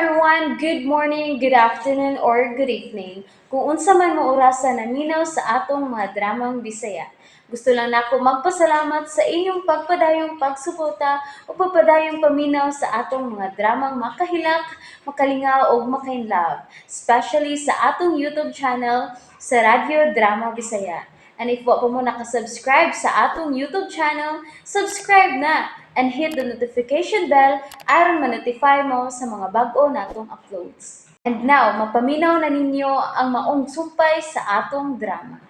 everyone, good morning, good afternoon, or good evening. Kung unsa man mo orasan naminaw sa atong mga dramang Bisaya. Gusto lang nako magpasalamat sa inyong pagpadayong pagsuporta o pagpadayong paminaw sa atong mga dramang makahilak, makalingaw o makainlove, especially sa atong YouTube channel sa Radyo Drama Bisaya. And if wa pa mo nakasubscribe sa atong YouTube channel, subscribe na and hit the notification bell aron ma-notify mo sa mga bag-o natong uploads. And now, mapaminaw na ninyo ang maong sumpay sa atong drama.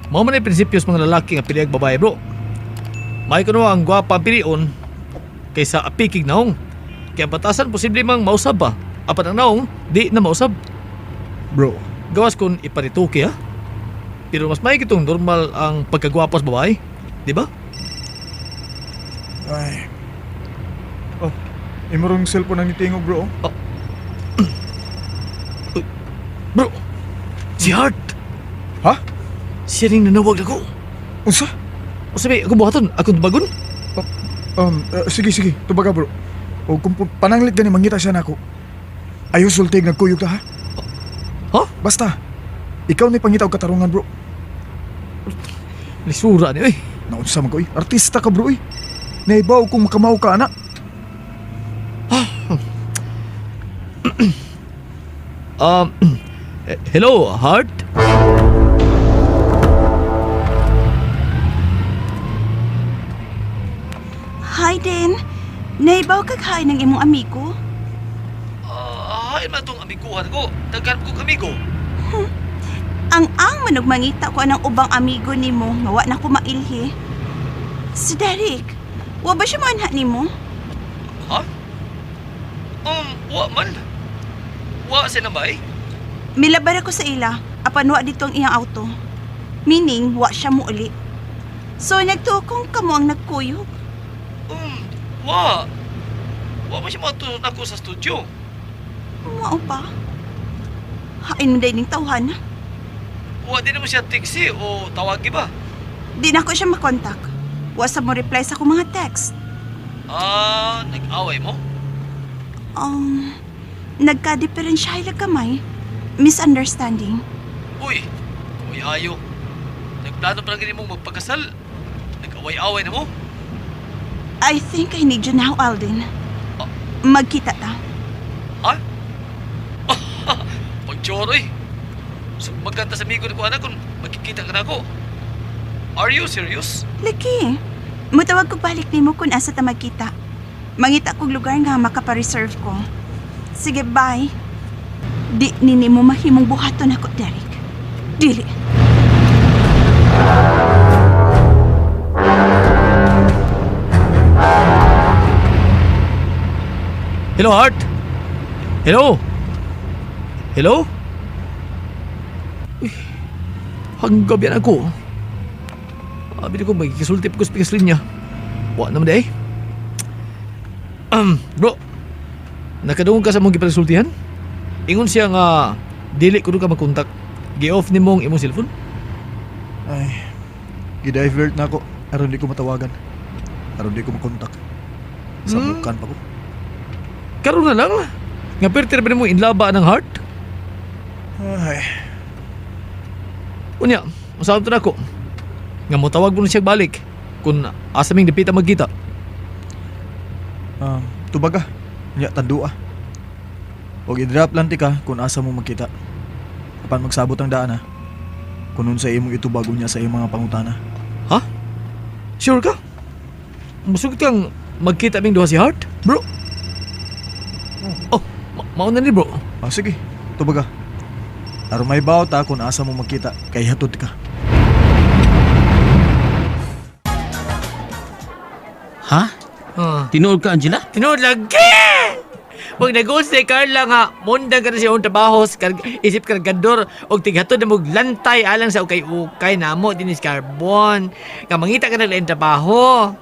Mao man ay prinsipyos mga lalaki nga piliag babae, bro. May kuno ang gwapa ang pilion kaysa apikig naong. Kaya batasan posible mang mausab ba? Apat ang naong, di na mausab. Bro, Gawas kung iparituki ha. Pero mas may kitong normal ang pagkagwapo sa babae, di ba? ay. Oh, imurong cellphone ang nitingog, bro. Bro, si Hart. Ha? Siya rin nanawag na ko. Unsa? O sabi, ako buhaton, ako bagon. Sige, tubaga, bro. O kung pananglit gani mangita siya nako. Ayaw sultig nagkuyog ta, ha? Ha? Basta, ikaw ni pangitaw katarungan, bro. Lisura niyo eh. Naunsa man ko, artista ka, bro, eh. Naibaw kung makamaw ka, anak. Hello, Hart? Hi, Den. Naibaw kag hi ng imong amigo? Ay, man itong amiguhan ko. Daghan ko kamigo. Ang manog mangita ko ng ubang amigo nimo nga wa na ko mailhi. Si Derek, wa ba siya manha nimo? Ha? Wa man. Wa sinabay? Milabar ako sa ila, apan wa dito ang iyang auto. Meaning, wa siya muuli. So, nagtukong kamo ang nagkuyog. Wa. Wa man siya matulog ako sa studio. Mao pa? Hain mo din ng tawhan. Wa din mo siya tiksi o tawagi ba? Di na ko siya makontak. Wa sa mo reply sa akong mga text. Nag-away mo? Nagka-diferensyahe lang kamay. Misunderstanding. Uy, kaway-ayo. Nagplano pa lang ganun mong magpagkasal. Nag-away-away na mo? I think I need you now, Alden. Magkita ta. Ha? Pagchoroy. So, magkanta sa amigo ko anak kung magkikita ka na ako. Are you serious? Laki, mutawag ko balik nimo kung asa ta magkita. Mangita kog lugar nga makapareserve ko. Sige, bye. Di nini mo mahimong buhaton ako, Derek. Dili. Hello, Hart? Hello? Hello? Uy, hanggang yan ako. Sabi ko magkikisultip ko sa pikas linya. Wa naman day. Bro, nakadungog ka sa mong gipagsultihan? Ingon siya nga, dili ko ka magkontak. Gi-off ni mong imong cellphone? Ay, gidivert na ako. Aron di ko matawagan. Aron di ko makontak. Sa bukan pa ko. Karoon na lang. Nga pertir ba mo inlaba ng Heart? Ay, Unya, masahod na ako. Nga mo tawag mo na siya balik. Kung asa ming dipita magkita. tubaga. Nya tandua. Og i-drop lang ti ka kung asa mo magkita. Apan magsabot ang daan, ha. Kunun sa imong itubago niya sa iyong mga pangutana. Ha? Sure ka? Masugit kang magkita ming duha si Heart, bro? Oh, mauna ni bro. Sige, tubaga. Aron may baw ta kung asa mo magkita kay hatod ka. Ha? Tinuod ka, Angela? Tinood lagi! Pag nag-goals ni Carla nga, mundang ka na siya yung trabaho, isip ka gandor, o tighatod na mong lantay alang sa ukay-ukay na mo, dinis carbon. Kamangita ka na lang trabaho.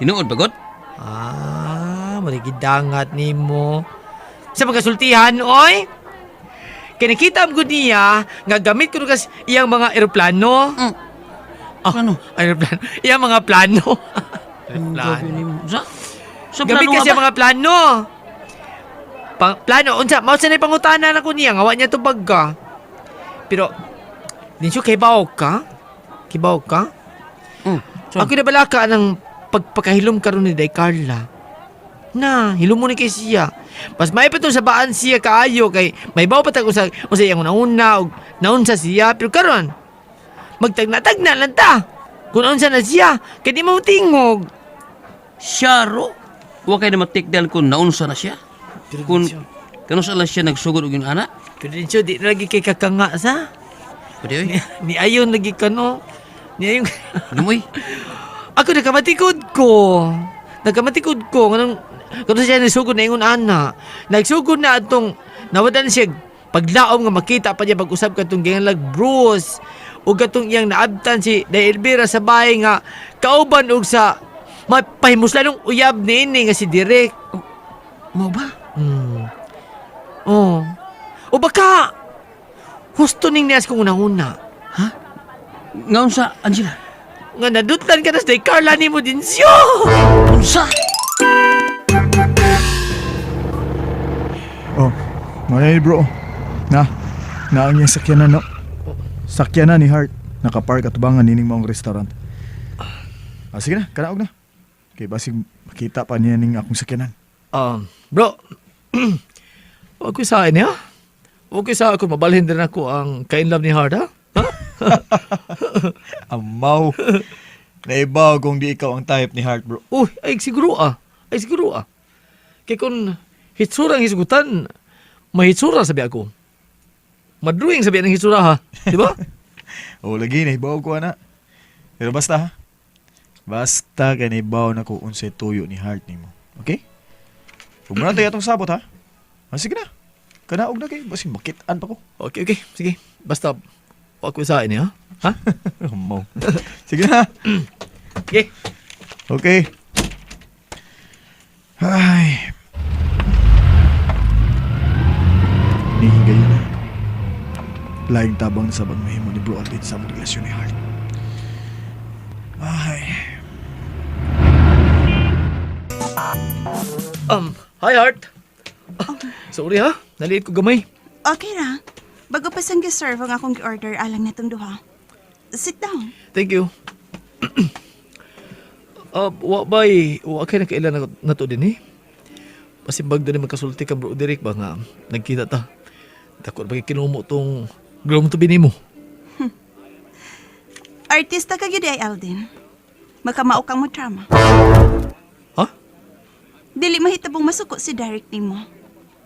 Tinuod bagot? Maligidangat ni mo. Sa mga sultihan, oy! Kinikita ang good niya, nga gamit ko iyang mga eroplano. Ano? Aeroplano. Iya mga plano. Grabe Plano. nimo. Sa Gabi plano kasi nga ba? mga plano. Plano, unsa, mao sa pangutana na ko niya, ngawa niya tubag ka. Pero, Dinsyo, kay bawag ka? Kibawag ka? So, Ako na balaka ng pagpakahilom karon ni Day Carla. Na, hilom mo ni kay siya. Mas may pa sa baan siya kaayo kay may bawa pa ko sa iyang una o naunsa siya. Pero karon, magtagna-tagna lang ta. Kung naunsa na siya, kaya di mo tingog. siya ro. Wa kay na matikdan kung naunsa na siya. Kung kano sa lang siya nagsugod og yung anak. Pero Dinsyo, di na lagi kay kakanga sa. Pwede oy. Ni ayon lagi kano. Ni ayon. Ano mo Ako nakamatikod ko. Nakamatikod ko. Kano siya nagsugod na ingon ana. Nagsugod na atong nawadan siya paglaom nga makita pa niya pag-usap katong ganyan Bruce. O katong iyang naabtan si Day Elvira sa bahay nga kauban og sa mapahimuslan ng uyab ni ini nga si Direk. Mo ba? Oh. O baka husto ning niyas kong una-una. Ngaon sa Angela? Nga nadutlan ka na sa Day Carla ni mo din siya. Unsa? Oh, mga bro. Na ang iyang sakyanan, no? Sakyanan ni Hart. Nakapark at bangan nining maong restaurant. Sige na, kanaog na. Kay basig makita pa niya ning akong sakyanan. Bro. Huwag ko sa akin, ha? Huwag ko sa ako, mabalhin din ako ang kainlove ni Hart, ha? Amaw. Naibaw kung di ikaw ang type ni Hart, bro. Uy, ay siguro ah. Ay siguro ah. Kaya kung hitsura ang hisgutan, mahitsura sabi ako. Madruing sabi ng hitsura, ha? Di ba? O lagi, naibaw ko na. Pero basta, ha? Basta kay naibaw na ko unsay tuyo ni Hart nimo. Okay? Huwag mo na tayo itong sabot, ha? Sige na. Kanaog na kay. Basi makitaan pa ko. Okay, okay. Sige. Basta, huwag ko sa akin, ha? Ha? Amaw. Sige na. Okay. Okay. Ay. Nihingay yun na. Laing tabang na sabang mahimo ni Bro Aldin sa among relasyon ni Hart. Ay. Hi, Hart. Sorry, ha? Naliit ko gamay. Okay ra. Bago pa sang gi-serve ang akong gi-order alang natong duha. Sit down. Thank you. Wa bay, wa kay nakailan na to din, eh. Pasimbag din magkasulti ka, Bro Derek, ba nga nagkita ta. Takot ba kinumo tong groom to bini mo. Artista ka gyud ay Alden. Makamao kang mo drama. Ha? Dili mahitabong masuko si Derek nimo.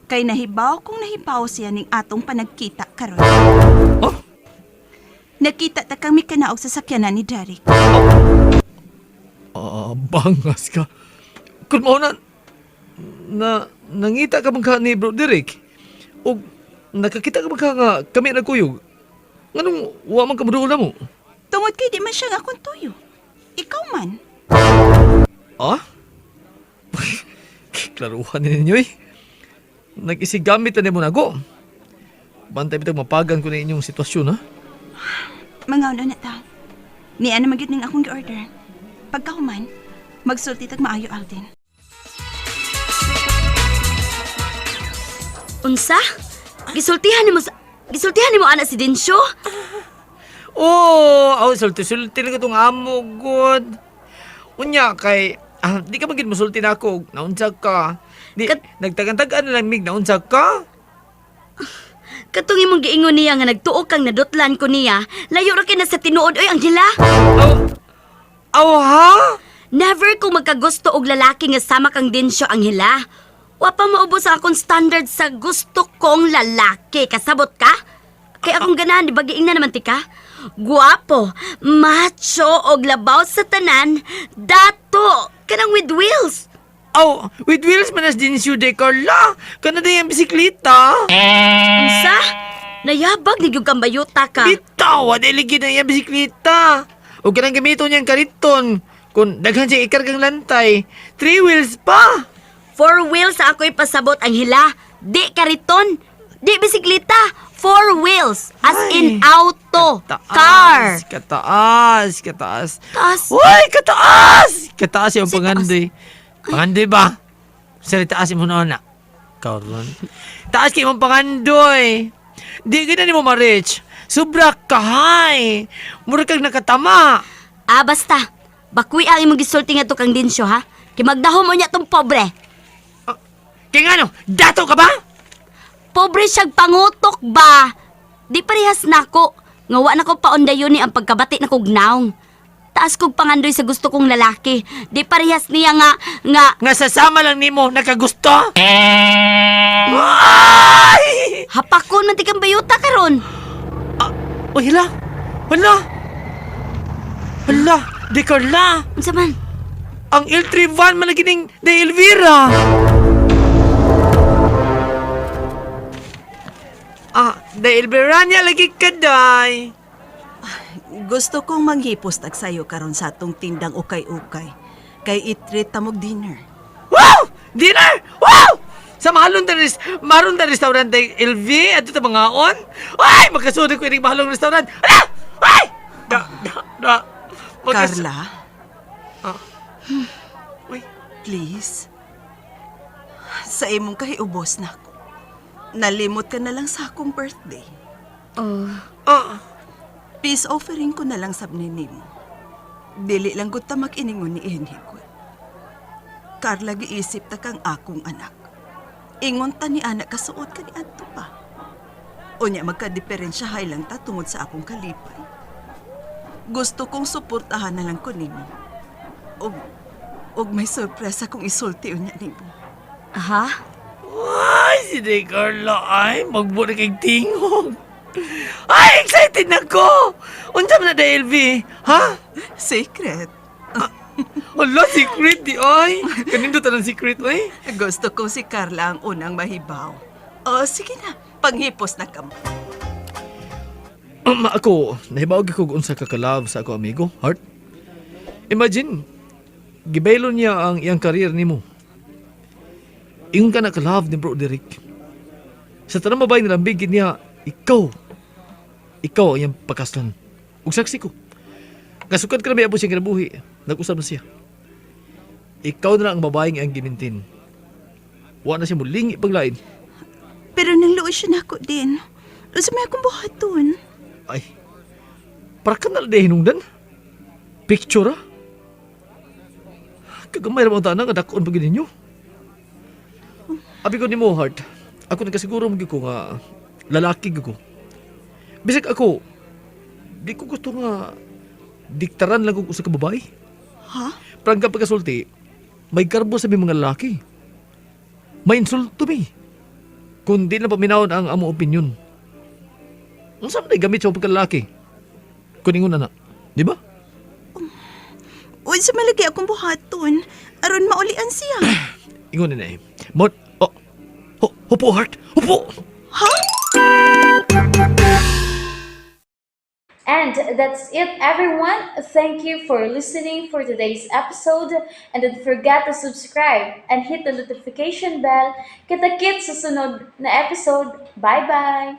Kay nahibaw kung nahibaw siya ning atong panagkita karon. Oh? Nakita ta kami kanaog sa sakyanan ni Derek. Bangas ka. Kung mo nangita ka bang ka ni Bro Derek? O nakakita ka bang ka nga kami nagkuyog? Nganong wa man ka madula mo? Tungod kay di man siya nga akong tuyo. Ikaw man. Ah? Klaruhan ninyo, eh. Nag-isigamit na mo na go. Bantay bitang mapagan ko na inyong sitwasyon, ha? Mga na ta. Niya na magyud ning akong gi-order. Pagkahuman, magsulti tag maayo Alden. Unsa? Gisultihan nimo ana si Dinsyo? Sulti na itong amo, good. Unya, kay, di ka magin musulti na ako, naunsag ka. Di, nagtagan-tagaan na lang, mig, naunsag ka. Katong imong giingon niya nga nagtuo kang nadutlan ko niya, layo ra kay na sa tinuod oy Angela. Ha? Never ko magkagusto og lalaki nga sama kang Dinsyo Angela. Wa pa maubos ang akong standard sa gusto kong lalaki. Kasabot ka? Kay akong ganahan, di ba giing na naman tika? Guwapo, macho, og labaw sa tanan, dato, kanang with wheels. With wheels manas din siya, de Carla. Kana na yung bisikleta. Unsa? Nayabag ni gyud kang bayuta ka. Bitaw, adeligid na yung bisikleta. O kanang gamito niyang kariton. Kung daghan siya ikargang lantay, 3 wheels pa. 4 wheels sa ako'y pasabot ang hila. Di kariton. Di bisikleta, 4 wheels. As in Ay, auto, car. Kataas, kataas. Taas. Uy, kataas! Kataas yung Si pangandoy. Pangandoy ba? Salita asim mo na. Karon. Taas kayo mong pangandoy. Di gina ni mo ma-reach. Sobra kahay. Mura kang nakatama. Basta. Bakwi ang imong gisulti nga to kang Dinsyo, ha? Kimagdahom mo niya tong pobre. Kaya nga no, dato ka ba? Pobre siyag pangutok ba? Di parehas nako. Ngawa na ko paundayon ni ang pagkabati na kog naong. Taas kog pangandoy sa gusto kong lalaki. Di parehas niya nga. Nga sasama lang nimo nakagusto? Ay! Hapakon man tikang bayuta karon. Uy, hala. Hala. Hala, di Carla. Unsa man? Ang L3 van malagining de Elvira. De Elvira niya lagi kaday. Gusto kong manghipos tag sayo karon sa atong tindang ukay-ukay. Kay i-treat ta mog dinner. Wow! Dinner! Wow! Sa maron ta restaurant de LV at ito mga on. Ay, magkasuri ko yung mahalong restaurant. Ala! Ay! Carla, Uy. please. Sa imong kahiubos na ako. Nalimot ka na lang sa akong birthday. Peace offering ko na lang sa nimo. Dili lang gud ta mag-iningon ni Inhigod. Carla, giisip ta kang akong anak. Ingon ta ni anak kasuot ka ni adto pa. Unya magka-diferensyahay lang ta tungod sa akong kalipay. Gusto kong suportahan na lang ko nimo. Og may sorpresa kung isulti unya nimo. Ha? Ay, si De Carla ay magburi kay tingog. Ay, excited na ko! Unsa man na de LV? Ha? Secret. Hala, secret di ay. Kanindo tanang secret ay. Gusto ko si Carla ang unang mahibaw. O, sige na. Panghipos na ka mo. Ako, nahibawag ko kung unsa kakalab sa ako amigo, Heart. Imagine, gibaylo niya ang iyang career nimo. Ingon ka na kalab ni Bro Derek. Sa tanang mabay nilambigin niya, ikaw ang iyang pakaslan. Ug saksi ko. Kasukad ka na may abo siyang kinabuhi. Nag-usap na siya. Ikaw na lang ang babaeng ang gimintin. Wa na siya muling ipaglain. Pero nang luoy siya na ako din. Sa may akong buhaton. Ay, para ka na lang hinungdan. Picture ah. Kagamay ramang tanang nga dakon pag ninyo. Abi ko ni mo, Heart. Ako nagkasiguro mo ko nga lalaki ko. Bisag ako, di ko gusto nga diktaran lang ko sa kababae. Ha? Parang kapag kasulti, may karbo sa mga lalaki. May insulto mi. Kung di na paminawon ang amo opinion. Ang saan na gamit sa pagkalalaki? Kuningon na na. Di ba? Uy, sa malagi akong buhaton. Aron maulian siya. Ingon na eh. Hupo, Heart! Hupo! And that's it, everyone. Thank you for listening for today's episode. And don't forget to subscribe and hit the notification bell. Kita-kits sa sunod na episode. Bye-bye!